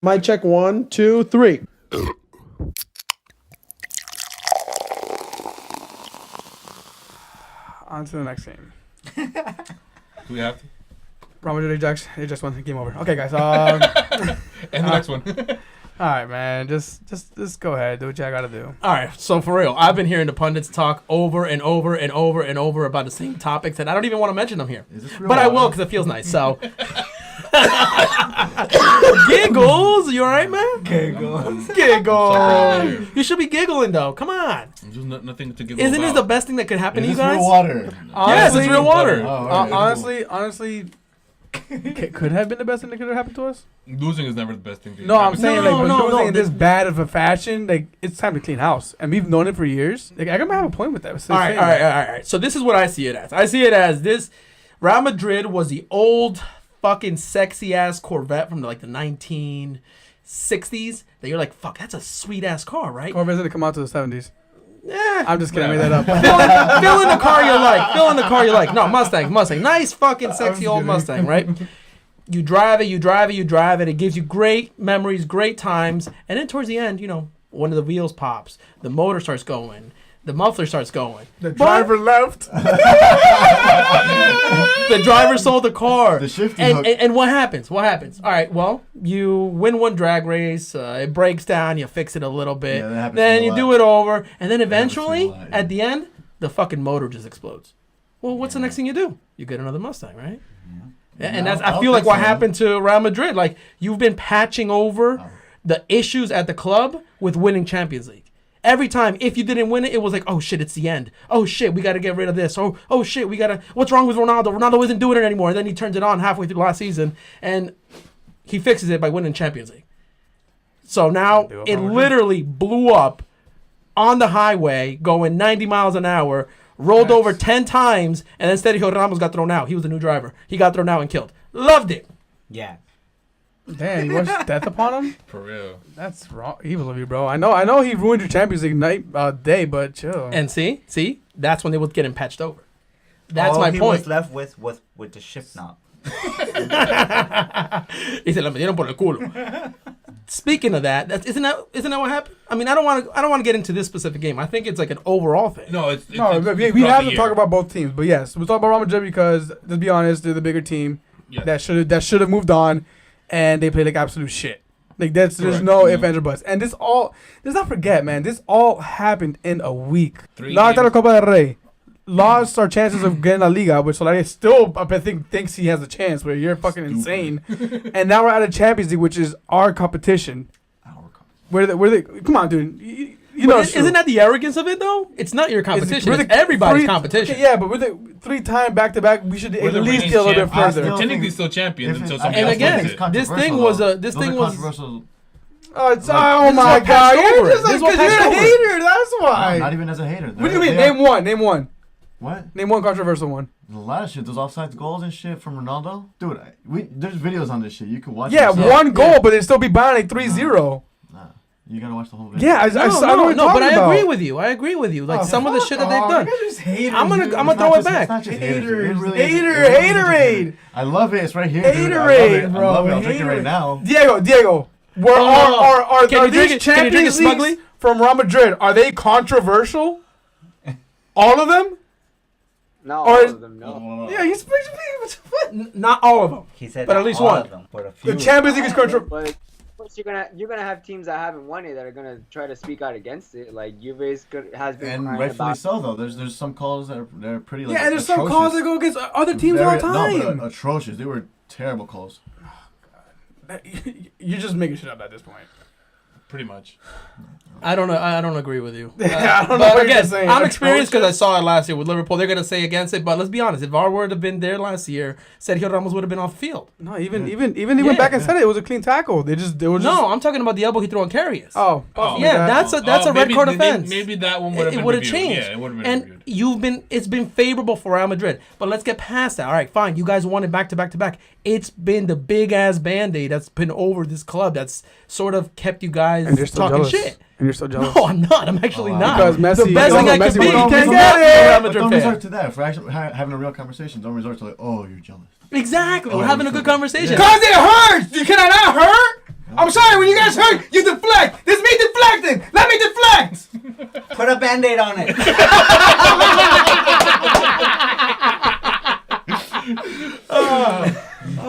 Mic check 1, 2, 3. On to the next game. Do we have to? Real Madrid Ajax won. Game over. Okay, guys. And the next one. All right, man. Just go ahead. Do what you gotta do. All right, so for real, I've been hearing the pundits talk over and over and over and over about the same topics, and I don't even want to mention them here. But I will because it feels nice. So, giggles, you all right, man? Giggles. Giggles. You should be giggling though. Come on. There's nothing to giggle Isn't this about. the best thing that could happen to you Is this guys? real water? Yes, it's real water. Oh, all right. Honestly, could have been the best thing that could have happened to us. Losing is never the best thing. No, I'm saying No, losing in this bad of a fashion, like it's time to clean house, and we've known it for years. Like I gotta have a point with that. All right. So this is what I see it as. I see it as this: Real Madrid was the old fucking sexy ass Corvette from the 1960s. That you're like, fuck, that's a sweet ass car, right? Corvettes didn't come out to the 70s. Yeah. I'm just kidding. I made that up. Fill in the car you like. Fill in the car you like. No, Mustang. Nice fucking sexy old Mustang, right? You drive it. It gives you great memories, great times. And then towards the end, one of the wheels pops. The motor starts going. The muffler starts going. The driver left. The driver sold the car. The shifting hook. And what happens? All right, well, you win one drag race. It breaks down. You fix it a little bit. Yeah, that happens then to me a you do lot. it over. And then happens to me eventually, a lot, yeah. at the end, the fucking motor just explodes. Well, what's the next thing you do? You get another Mustang, right? Yeah. And that's, I feel like what happened to Real Madrid. Like, you've been patching over the issues at the club with winning Champions League. Every time, if you didn't win it, it was like, oh shit, it's the end. Oh shit, we got to get rid of this. Oh shit, what's wrong with Ronaldo? Ronaldo isn't doing it anymore. And then he turns it on halfway through last season, and he fixes it by winning Champions League. So now it literally blew up on the highway, going 90 miles an hour, rolled over 10 times, and then Sergio Ramos got thrown out. He was the new driver. He got thrown out and killed. Loved it. Yeah. Damn, you watched Death Upon him? For real. That's wrong. Evil of you, bro. I know he ruined your Champions League day, but chill. And see, that's when they would get him patched over. That's All my he point. was left with the shift knob. He said, "La metieron por el culo." Speaking of that, isn't that what happened? I mean, I don't want to get into this specific game. I think it's like an overall thing. No, it's we throughout have the to talk year. about both teams, but yes, we'll talk about Real Madrid because, to be honest, they're the bigger team. Yes. That should have moved on, and they played like absolute shit. Like there's no ifs, ands, or buts. And let's not forget, man, this all happened in a week. 3 Lost games. the Copa del Rey. Lost our chances of getting La Liga, which Solari still, I think, thinks he has a chance. Where you're fucking insane. And now we're at a Champions League, which is our competition. Where they? Come on, dude. You know, isn't that the arrogance of it though? It's not your competition. We're It's everybody's three- competition. Okay, yeah, but we're the 3-time back-to-back. We should We're at the least reigning get a little bit champ. further. Technically still champions until somebody And else again, wins it. this thing was controversial. Oh, this is what my patched God! over You're it. just This is like, what 'cause you're patched a over it. hater. That's why. Not even as a hater. What do you mean? Name one. What? Name one controversial one. A lot of shit. Those offside goals and shit from Ronaldo. Dude, there's videos on this shit. You can watch it Yeah, yourself. one goal, but they still be buying like 3-0. Nah, you gotta watch the whole video. Yeah, I know what No, you're but talking I about. agree with you. Like some of the shit that they've done. I'm I'm gonna throw it back. It's not just haters. Haterade. I love it. It's right here. Dude. I love it. Haterade, bro. I love it. I'll drink it right now. Diego. Are Can you drink these it Champions smugly? Leagues from Real Madrid, are they controversial? All of them? No, Or all is- of them, no. Yeah, he's Not all of them. He said But that at least all one. of them, but a few. The Champions League is controversial. But plus you're gonna have teams that haven't won it that are gonna try to speak out against it. Like Juve's has been And crying rightfully about. so, though. There's some calls that are pretty like Yeah, and there's some calls that go against other teams all the time. No, but atrocious. They were terrible calls. You're just making shit up at this point. Pretty much. I don't know. I don't agree with you. I don't know But what you're again, saying. I'm experienced because I saw it last year with Liverpool. They're gonna say against it, but let's be honest. If VAR would have been there last year, Sergio Ramos would have been off the field. No, even he went back and said it was a clean tackle. They were just No, I'm talking about the elbow he threw on Karius. Oh, yeah, that's a red card offense. Maybe that one would have It been would have reviewed. changed. Yeah, it would have been reviewed. And it's been favorable for Real Madrid. But let's get past that. All right, fine. You guys won it back to back to back. It's been the big ass band-aid that's been over this club that's sort of kept you guys and you're still talking jealous. shit. And you're still jealous. No, I'm not. I'm actually not. Because Messi, the best thing I could be. You can't get it. Real Madrid Don't fan. resort to that. For actually having a real conversation, don't resort to like, oh, you're jealous. Exactly. We're Oh, having a you good feel- conversation. Yeah. Cause it hurts. Can I not hurt? I'm sorry. When you guys hurt, you deflect. This is me deflecting. Let me deflect. Put a Band-Aid on it.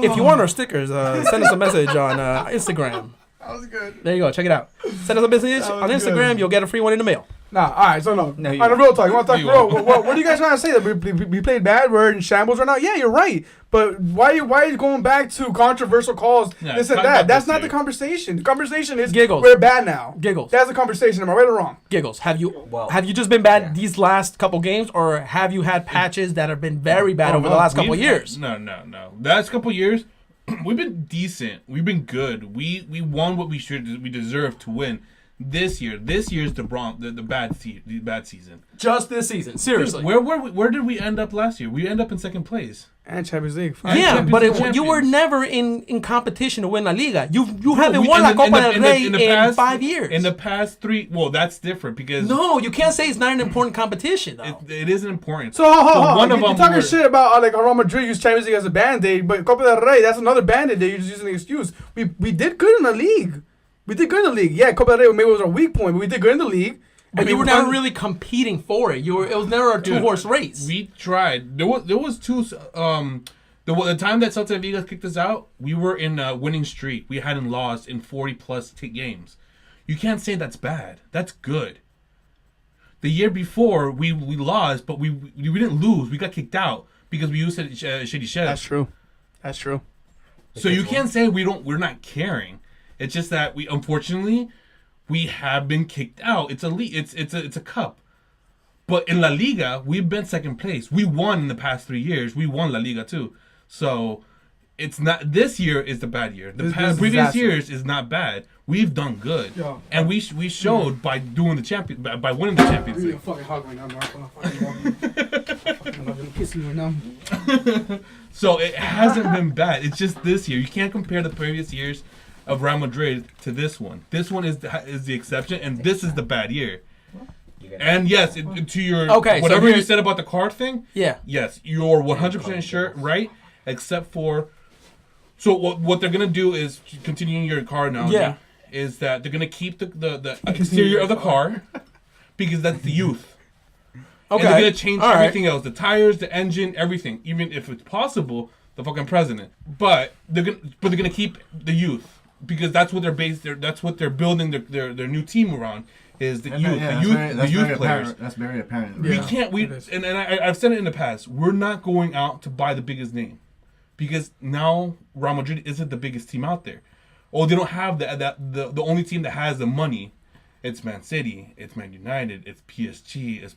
If you want our stickers, send us a message on Instagram. That was good. There you go. Check it out. Send us a message on was Instagram. good. You'll get a free one in the mail. Nah, all right, so no. No, On you the won't. real talk, you want to talk You real? won't. What are you guys trying to say? That we played bad? We're in shambles right now? Yeah, you're right. But why are you going back to controversial calls, Yeah, this and talk that? about That's this not the year. conversation. The conversation is Giggles. we're bad now. Giggles. That's the conversation. Am I right or wrong? Giggles. Have you Well, just been bad yeah. these last couple games, or have you had patches that have been very bad over the last couple years? No. Last couple years, we've been decent. We've been good. We won what we deserve to win. This year's the bad season. Just this season, seriously. Where did we end up last year? We end up in second place. And Champions League. And Yeah, Champions but League you were champions. never in competition to win La Liga. You haven't won in La the- Copa in the- del in the- Rey in in, the past- 5 years. In the past 3, well, that's different because No, you can't say it's not an important competition, though. it isn't important. So, one of them you're talking were- shit about like Real Madrid used Champions League as a band-aid, but Copa del Rey, that's another band-aid. You're just using an excuse. We did good in the league. We did good in the league. Yeah, Copa del Rey maybe was our weak point, but we did good in the league. But you were never really competing for it. It was never a two-horse race. We tried. There was two. The time that Celta Vigo kicked us out, we were in a winning streak. We hadn't lost in 40+ games. You can't say that's bad. That's good. The year before, we lost, but we didn't lose. We got kicked out because we used shitty shed. That's true. That's true. So you can't say we're not caring. It's just that we unfortunately we have been kicked out. It's a cup. But in La Liga, we've been second place. We won in the past 3 years. We won La Liga too. So it's not this year is the bad year. The This previous disaster. years is not bad. We've done good. Yeah. And we showed by doing by winning the Champions Give me a League. fucking hug right now, Marco. I'm not gonna kiss you right now. So it hasn't been bad. It's just this year. You can't compare the previous years of Real Madrid to this one. This one is the exception, and this is the bad year. And yes, to your Okay, so whatever you here's- said about the card thing. Yeah. Yes, you're 100% sure right, except for. So what they're gonna do is continuing your car analogy. Yeah. Is that they're gonna keep the exterior of the car because that's the youth. Okay. And they're gonna change All right. everything else: the tires, the engine, everything. Even if it's possible, the fucking president. But they're gonna keep the youth because that's what they're based. That's what they're building their new team around. Is the youth, the youth players. That's very apparent. We Yeah, can't. it is. And I've said it in the past. We're not going out to buy the biggest name, because now Real Madrid isn't the biggest team out there. Oh, they don't have the only team that has the money. It's Man City. It's Man United. It's PSG. It's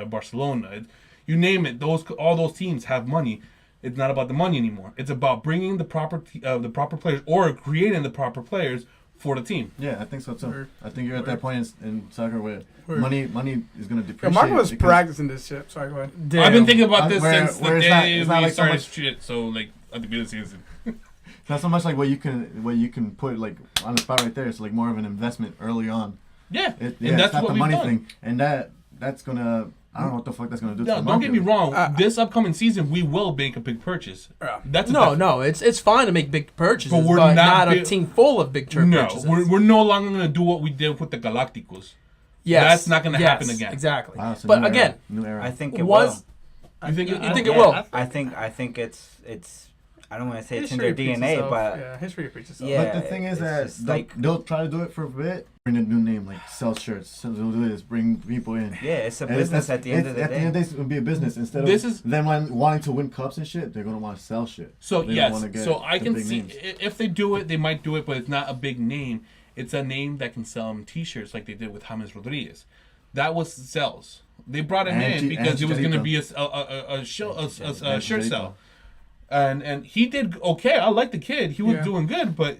Barcelona. You name it. All those teams have money. It's not about the money anymore. It's about bringing the proper players or creating the proper players for the team. Yeah, I think so too. I think you're at that point in soccer where Word. money is going to Yeah, depreciate. Marco was because- practicing this shit. Sorry, go ahead. I've been thinking about this Where- since the where it's not- day it's not we like so started much- shit. So like at the beginning of the season. It's not so much like what you can put like on the spot right there. It's like more of an investment early on. Yeah, Yeah, and that's it's not what the we've money done. thing, and that's gonna. I don't know what the fuck that's gonna do. to No, the don't market. get me wrong. Uh, this upcoming season, we will make a big purchase. That's a No, it's fine to make big purchases, But but, we're not, not a big- team full of big No, purchases. we're no longer going to do what we did with the Galacticos. Yes, that's not gonna yes, happen again. Exactly. Wow, it's a But new again, era. New era. I think it was will. You think? you think Yeah, it will? I think it's. I don't want to say it's in History their repeats DNA, itself. but Yeah, history repeats itself. Yeah. But the thing is it's that just like- they'll try to do it for a bit. Bring a new name, like sell shirts. So they'll do this, bring people in. yeah, it's a And business at the end of the At the end of day. the day, it's gonna be a business instead This of is- them wanting to win cups and shit. They're gonna want to sell shit. So They don't yes, wanna get so I the can big see names. if they do it, they might do it, but it's not a big name. It's a name that can sell them T-shirts like they did with James Rodriguez. That was sales. They brought him And in because it was going to Chicharito. be a shirt Chicharito. sell, and he did okay. I like the kid. He was Yeah. doing good, but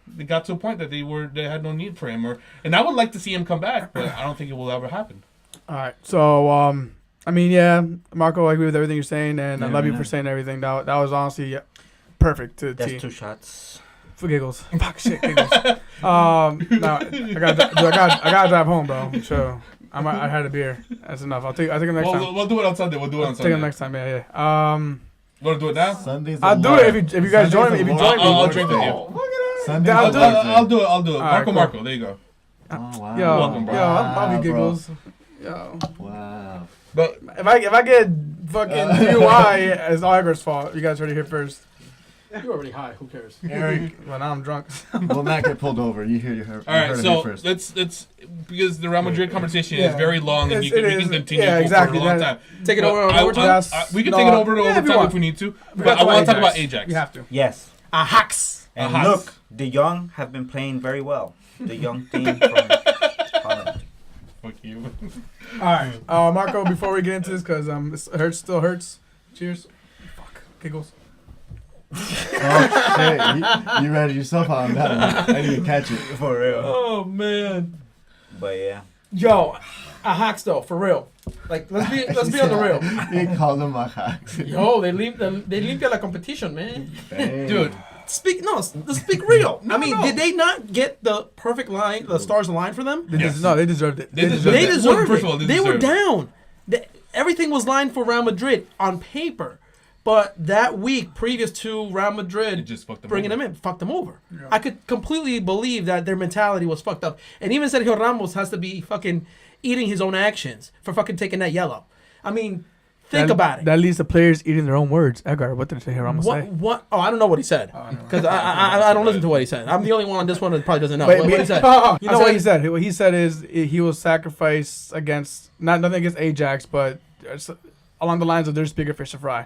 they got to a point that they had no need for him. And I would like to see him come back, but I don't think it will ever happen. All right. So, I mean, yeah, Marco, I agree with everything you're saying, and I Yeah, love you yeah. for saying everything. That was honestly perfect to the That's team. 2 shots. For giggles. Fuck shit, giggles. No, I gotta drive home, bro. So I had a beer. That's enough. I'll take them next time. We'll do it on Sunday. We'll do it on Take Sunday. them next time. Yeah. Want to do it now? Sundays. I'll do it if you guys join me. If you join me. I'll drink with you. Look at us. Sunday. I'll or do it. Thursday? I'll do it. All right, Marco, cool. Marco. There you go. Oh wow. Yo, welcome, bro. I'll be Bro. giggles. Yo, Wow. But if I get fucking DUI, it's all Edgar's fault. You guys heard it here first. You're already high. Who cares? Eric, well now I'm drunk. Will not get pulled over. You heard all right, it so here first. let's because the Real Madrid competition Yeah. is very long and It we is. can continue Yeah, for exactly. a long That- time. Take it But over on I- overtime. we can take it over to Yeah, if you overtime want. if we need to. We But got I want to talk Ajax. about Ajax. You have to. Yes. Ajax. And Ajax. look, the young have been playing very well. The young team from Holland. Fuck you. All right, Marco. Before we get into this, because it still hurts. Cheers. Fuck. Giggles. Oh shit! You ratted yourself out on that one. I didn't even catch it. For real. Oh man. But yeah. Yo, Ajax though, for real. Like let's be on the real. You call them Ajax. Yo, they limpia la competition, man. Dude, Let's speak real. I mean, no. did they not get the perfect line, the stars aligned for them? Yes. No, they deserved it. They deserved They it. deserved First it. of all, They were deserved it. down. Everything was lined for Real Madrid on paper. But that week previous to Real It Madrid just fucked them bringing over. them in, fucked them over. I could completely believe that their mentality was fucked up. And even Sergio Ramos has to be fucking eating his own actions for fucking taking that yellow. I mean, think about it. That leads to players eating their own words. Edgar, what did Sergio Ramos say? What? Oh, I don't know what he said. Because I don't listen to what he said. I'm the only one on this one that probably doesn't know. Wait, what he said. You know what he said? What he said is he will sacrifice against nothing against Ajax, but along the lines of there's bigger fish to fry.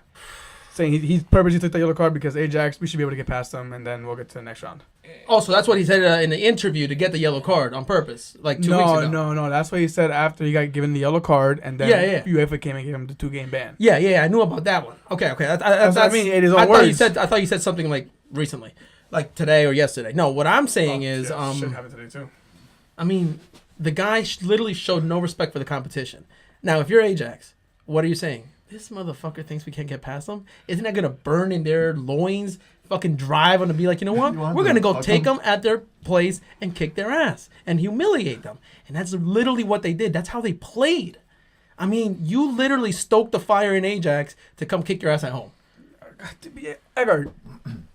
Saying he purposely took the yellow card because Ajax, we should be able to get past them, and then we'll get to the next round. Oh, so that's what he said in the interview to get the yellow card on purpose, like 2 weeks ago. No. That's what he said after he got given the yellow card, and then Yeah. UEFA came and gave him the 2-game ban. Yeah, I knew about that one. Okay. That's what I mean. It is all I words. thought you said something like recently, like today or yesterday. No, what I'm saying is, shit happened today too. I mean, the guy literally showed no respect for the competition. Now, if you're Ajax, what are you saying? This motherfucker thinks we can't get past him? Isn't that gonna burn in their loins? Fucking drive them to be like, you know what? You want We're to gonna go fuck take 'em? them at their place and kick their ass and humiliate them. And that's literally what they did. That's how they played. I mean, you literally stoked the fire in Ajax to come kick your ass at home. Edgar,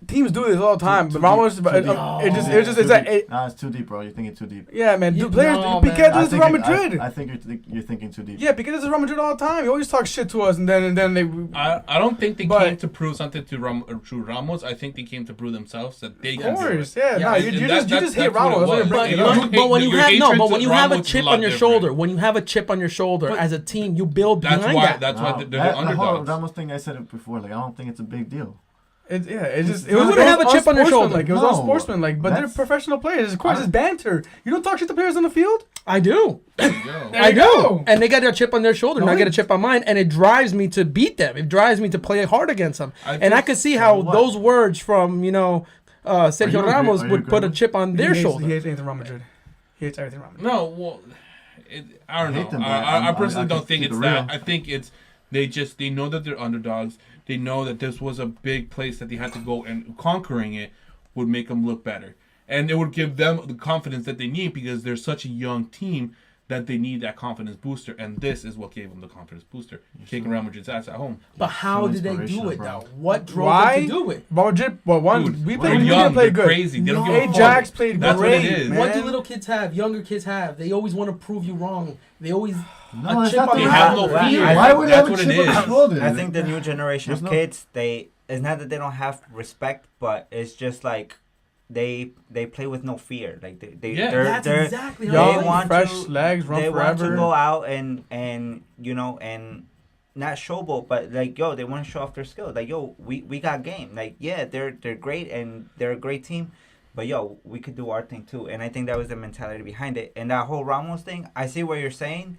teams do this all the time, but Ramos, deep. Nah, it's too deep, bro. You're thinking too deep. yeah, man. You- Players, no, because man. this is Real Madrid. I think you're thinking too deep. Yeah, because this is Real Madrid all the time. You always talk shit to us, and then they. I don't think they But- came to prove something to Ramos. I think they came to prove themselves that they Of can do courst, it. yeah. No, and you that- just hate that's what it Ramos. That's what was. you're But, bringing Your up. hate- when you your have hatred but when to you have a Ramos is chip lot on your different. shoulder, when you have a chip on your shoulder as a team, you build That's behind why. that. That's why No, they're the that whole underdogs. Ramos thing, I said it before. Like, I don't think it's a big deal. It's just You wouldn't have a chip on your shoulder. Like it was No, all sportsmanlike, but they're that's- professional players. Of course, it's banter. You don't talk shit to players on the field. I do. Yo. There I you do. go. And they got their chip on their shoulder, and No, I get a it- chip on mine, and it drives me to beat them. It drives me to play hard against them. I And I think- could see how what? those words from, Sergio you agree- Ramos are you would put a agreeing? chip on their He shoulder. hates anything Real Madrid. He hates everything Real Madrid. No, well, I don't I hate know. them, but I personally I don't can think keep it's it that. real. I think it's they know that they're underdogs. They know that this was a big place that they had to go, and conquering it would make them look better, and it would give them the confidence that they need because they're such a young team that they need that confidence booster, and this is what gave them the confidence booster, kicking Real Madrid's ass at home. But how So did they do inspirational, it, bro. though? What drove Why? them to do it? Real Madrid, well, one Dude, we they're played. We young, didn't play they're good. crazy. They don't give a fuck. Ajax played That's what great. it is. Man. What do little kids have? Younger kids have. They always want to prove you wrong. They always No, a that's chip not on the They their have no shoulder. fear. Why would they That's have a what chip it on their is. shoulder? I think the new generation There's of no- kids, it's not that they don't have respect, but it's just like they play with no fear. Like Yeah. That's they're exactly they how Young, want fresh to, legs, run they want to forever. go out and not showboat, but like they want to show off their skill. Like we got game. Like they're great and they're a great team, but we could do our thing too. And I think that was the mentality behind it. And that whole Ramos thing, I see what you're saying,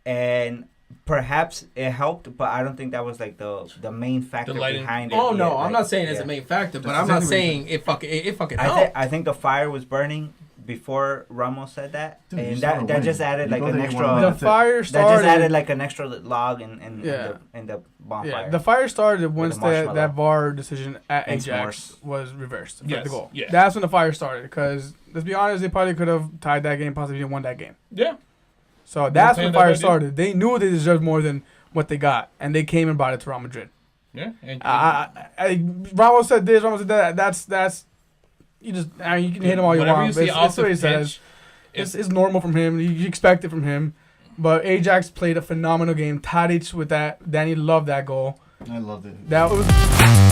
and perhaps it helped, but I don't think that was like the main factor lighting- behind it. Oh no, Yeah, I'm like, not saying it's yeah. a main factor, but That's I'm not the saying it fucking helped. I think the fire was burning before Ramos said that, Dude, you and started that just winning. added You like go an there, you extra. wanna The win. fire That started. just added like an extra log in Yeah. the bonfire. Yeah, the fire started once the marshmallow. that VAR decision at And Ajax was reversed for Yes, the goal. yeah. That's when the fire started. Because let's be honest, they probably could have tied that game, possibly even won that game. Yeah. So that's playing when that fire way, dude. started. They knew they deserved more than what they got, and they came and brought it to Real Madrid. Yeah. And, Ramos said this, Ramos said that. That's you can hit him all you Whatever want. you see But off it's what the he says. pitch, It's normal from him. You expect it from him. But Ajax played a phenomenal game. Tadic with that. Danny loved that goal. I loved it. That was.